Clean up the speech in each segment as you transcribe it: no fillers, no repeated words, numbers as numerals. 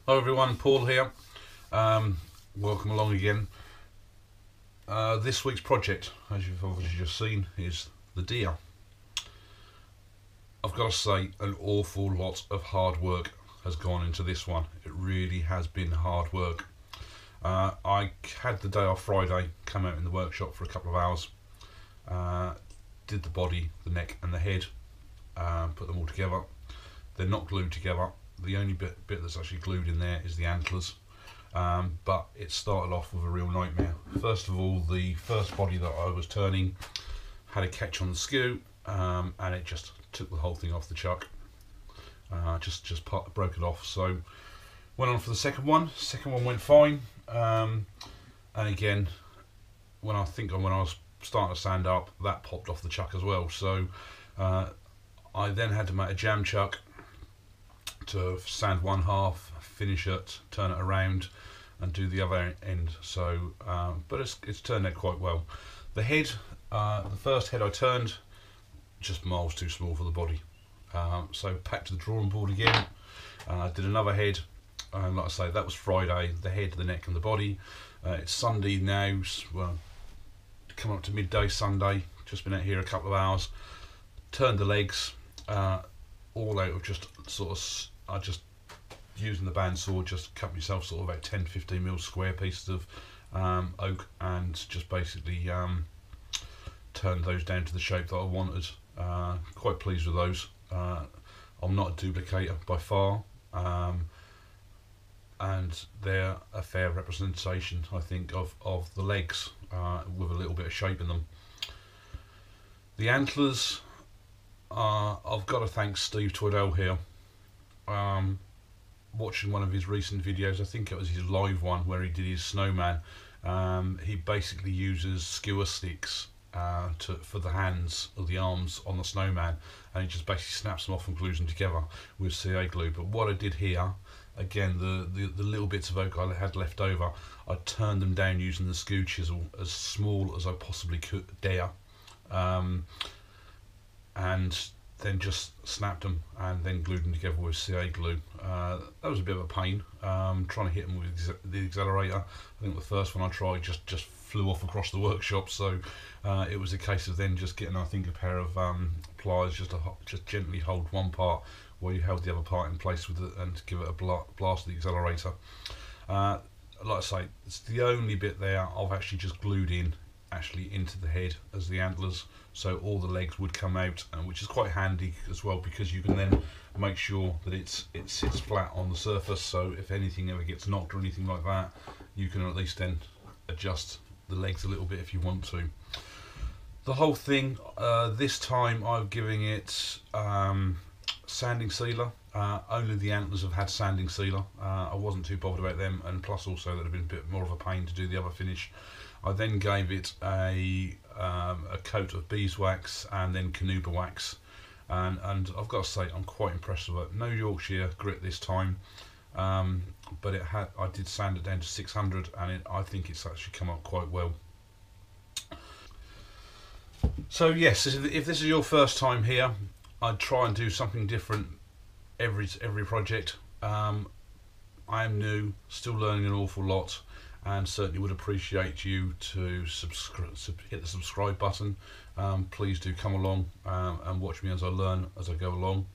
Hello everyone, Paul here. Welcome along again. This week's project, as you've obviously just seen, is the deer. I've got to say, an awful lot of hard work has gone into this one. It really has been hard work. I had the day off Friday, come out in the workshop for a couple of hours, did the body, the neck and the head, put them all together. They're not glued together. The only bit that's actually glued in there is the antlers, but it started off with a real nightmare. First of all, the first body that I was turning had a catch on the skew, and it just took the whole thing off the chuck. Just broke it off. So went on for the second one. Second one went fine, and again, when I was starting to sand up, that popped off the chuck as well. So I then had to make a jam chuck to sand one half, finish it, turn it around and do the other end. So but it's turned out quite well. The head, the first head I turned, just miles too small for the body, so back to the drawing board again. Did another head, like I say, that was Friday, the head, the neck and the body. It's Sunday now, well, coming up to midday Sunday, just been out here a couple of hours, turned the legs, all out of just sort of, I just using the bandsaw, just cut myself sort of about 10-15 mil square pieces of oak, and just basically turned those down to the shape that I wanted. Quite pleased with those. I'm not a duplicator by far, and they're a fair representation, I think, of the legs, with a little bit of shape in them. The antlers, I've got to thank Steve Twaddell here. Watching one of his recent videos, I think it was his live one where he did his snowman, he basically uses skewer sticks for the hands or the arms on the snowman, and he just basically snaps them off and glues them together with CA glue. But what I did here, again, the little bits of oak I had left over, I turned them down using the skew chisel as small as I possibly could dare, and then just snapped them and then glued them together with CA glue. That was a bit of a pain, trying to hit them with the accelerator. I think the first one I tried just flew off across the workshop, so it was a case of then just getting, I think, a pair of pliers just to gently hold one part while you held the other part in place with it, and to give it a blast of the accelerator. Like I say, it's the only bit there I've actually just glued in into the head as the antlers, so all the legs would come out, which is quite handy as well, because you can then make sure that it sits flat on the surface, so if anything ever gets knocked or anything like that, you can at least then adjust the legs a little bit if you want to. The whole thing, this time I'm giving it sanding sealer. Only the antlers have had sanding sealer. I wasn't too bothered about them, and plus also that would have been a bit more of a pain to do the other finish. I then gave it a coat of beeswax and then Carnauba wax, and I've got to say I'm quite impressed with it. No Yorkshire grit this time, but I did sand it down to 600, and I think it's actually come up quite well. So yes, if this is your first time here, I'd try and do something different every project. I am new, still learning an awful lot, and certainly would appreciate you to hit the subscribe button. Please do come along and watch me as I learn as I go along.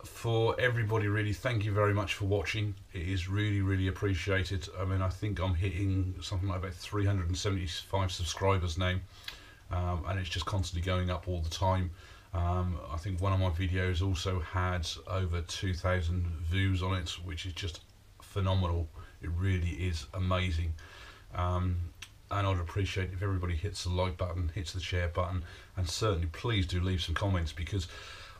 For everybody, really, thank you very much for watching. It is really appreciated. I mean, I think I'm hitting something like about 375 subscribers now, and it's just constantly going up all the time. I think one of my videos also had over 2,000 views on it, which is just phenomenal. It really is amazing, and I'd appreciate if everybody hits the like button, hits the share button, and certainly please do leave some comments, because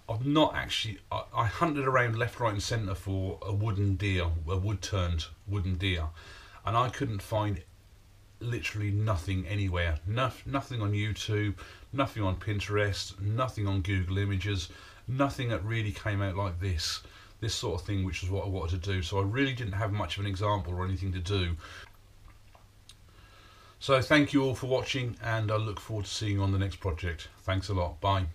I've not actually, I hunted around left, right and centre for a wooden deer, a wood-turned wooden deer, and I couldn't find literally nothing anywhere. Nothing on YouTube, nothing on Pinterest, nothing on Google Images, nothing that really came out like this sort of thing, which is what I wanted to do. So I really didn't have much of an example or anything to do. So thank you all for watching, and I look forward to seeing you on the next project. Thanks a lot. Bye.